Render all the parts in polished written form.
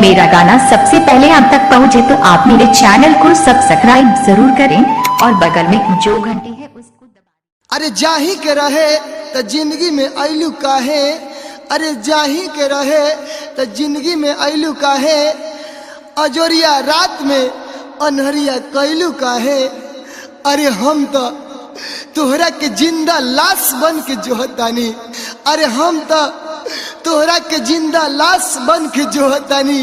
मेरा गाना सबसे पहले आप तक पहुंचे तो आप मेरे चैनल को सब्सक्राइब जरूर करें और बगल में जो घंटी है उसको दबा। अरे जाही के रहे तो जिंदगी में आइलू काहे, अरे जाही के रहे तो जिंदगी में आइलू काहे, अजोरिया रात में अनहरिया कैलू काहे। अरे हम तो तोहरा के जिंदा लाश बन के जोहतानी, अरे हम तो तोहरा के जिंदा लाश बन के जोहतानी।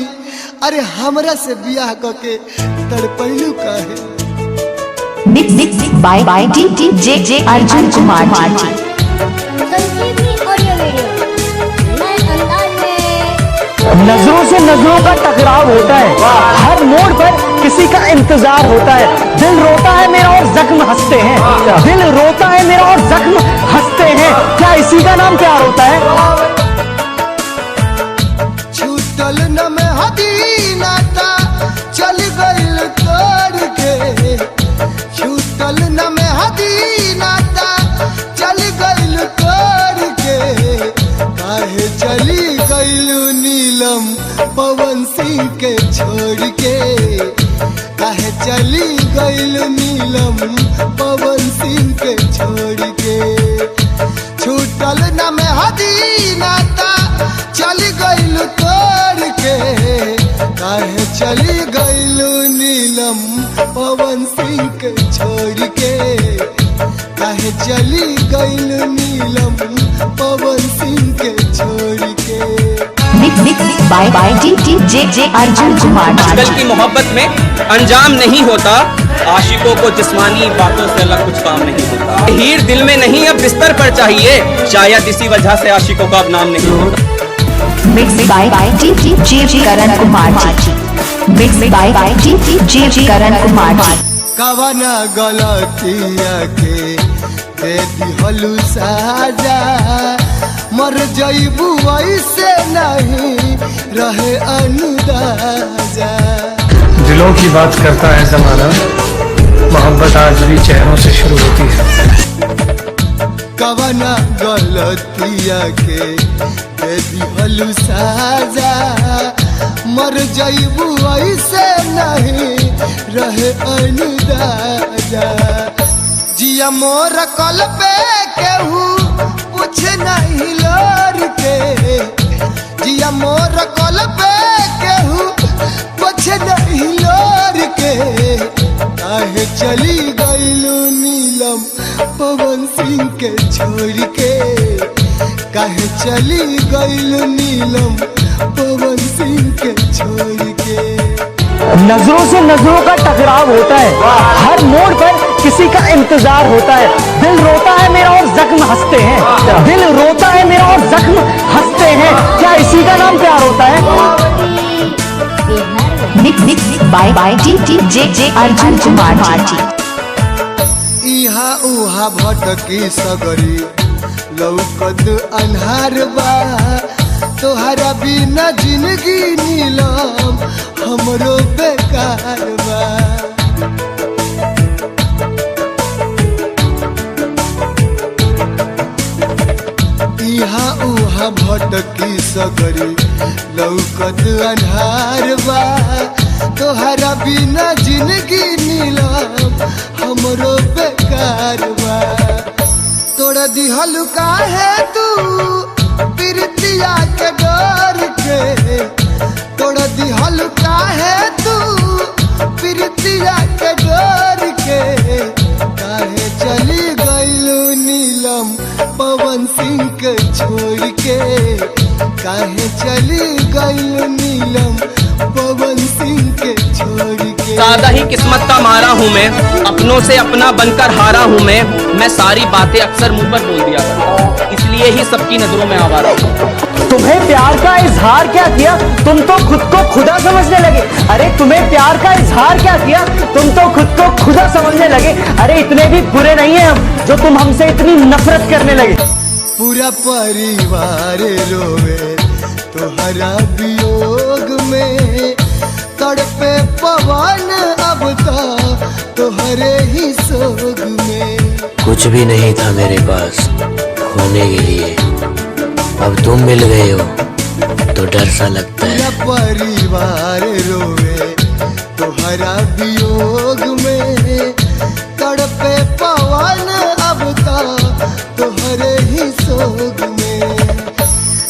अरे हमरा से बियाह करके तड़पैलू काहे। Mix by DJ Arjun Kumar ji. नजरों से नजरों का टकराव होता है, हर मोड़ पर किसी का इंतजार होता है। दिल रोता है मेरा और जख्म हंसते हैं, दिल रोता है मेरा और जख्म हंसते हैं। क्या इसी का नाम प्यार होता है? छूटल न में हदी नाता चल गइल तोड़ के, छूटल न में हदी नाता चल गइल तोड़ के। काहे चली गइलू नीलम पवन सिंह के छोड़ के, काहे चली गइलू नीलम पवन सिंह के छोड़ के। छूटल न में हदी नाता चल गइलू तोड़ के, काहे चली गइलू नीलम पवन सिंह के छोड़ के, काहे चली गइलू नीलम पवन सिंह के छोड़ के। Mix by DJ Arjun Kumar ji. आजकल की मोहब्बत में अंजाम नहीं होता, आशिकों को जिस्मानी बातों से अलग कुछ काम नहीं होता। हीर दिल में नहीं अब बिस्तर पर चाहिए, शायद इसी वजह से आशिकों का अब नाम नहीं होता। Mix by DJ Karan Kumar ji. Mix by DJ Karan Kumar ji. कवना गलतिया के दे दिहलू साजा, मर जइबू ऐसे नहीं रहे अनुदाजा। दिलों की बात करता है जमाना, मोहब्बत आज भी चेहरों से शुरू होती है। कवना गलतिया के दे दिहलू साजा, मर जइबू ऐसे नहीं रहे अनुदाजा। जिया मोर कल पे केहू पूछ नहीं लोर के, जिया मोर कल पे केहू पूछ नहीं लोर के। काहे चली गइलू नीलम पवन सिंह के छोड़ के, काहे चली गइलू नीलम पवन सिंह के छोड़ के। नजरों से नजरों का टकराव होता है, हर मोड़ पर किसी का इंतजार होता है। दिल रोता है मेरा और जख्म हंसते हैं, दिल रोता है मेरा और जख्म हंसते हैं। क्या इसी का नाम प्यार होता है? Mix by DJ Arjun Kumar ji. इहा उहा भटकी सगरी लौकत अन्हार बा, तोहरा बिना जिंदगी नीलम हमरो बेकार बा। इहा उहा भटकी सगरी लौकत अन्हार बा, तोहरा बिना जिंदगी नीलम हमरो बेकार बा। तोड़ दिहलु काहे तू प्रीतिया के डर के, तोड़ दिहलु काहे तू प्रीतिया के डर के। काहे चली गइलू नीलम पवन सिंह के छोड़ के, काहे चली गइलू नीलम पवन सिंह के छोड़ के। सादा ही किस्मत का मारा हूँ मैं, अपनों से अपना बनकर हारा हूँ मैं सारी बातें अक्सर मुंह पर बोल दिया करता, इसलिए ही सबकी नजरों में आवारा हूँ। तुम्हें प्यार का इजहार क्या किया, तुम तो खुद को खुदा समझने लगे। अरे तुम्हें प्यार का इजहार क्या किया, तुम तो खुद को खुदा समझने लगे। अरे इतने भी बुरे नहीं है हम, जो तुम हमसे इतनी नफरत करने लगे। पूरा परिवार रोवे तोहरा वियोग में, तड़पे पवन अब तोहरे ही सोग में। कुछ भी नहीं था मेरे पास खोने के लिए, अब तुम मिल गए हो तो डर सा लगता है। परिवार परिवार रोवे तोहरा वियोग में, तड़पे पवन अब तोहरे ही सोग में।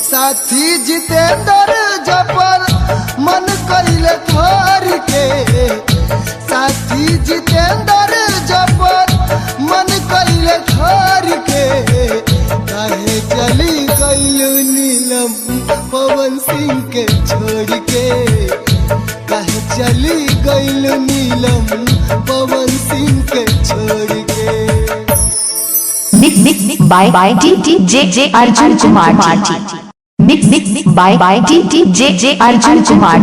साथी जितेंद्र जबर मन कैले थोर के, साथी जितेंद्र जबर मन कैले थोर के, काहे चली गइलू नीलम पवन सिंह के छोड़ के, काहे चली गइलू नीलम पवन सिंह के छोड़ के। Mix by DJ Arjun Kumar. Mix by DJ Arjun Kumar.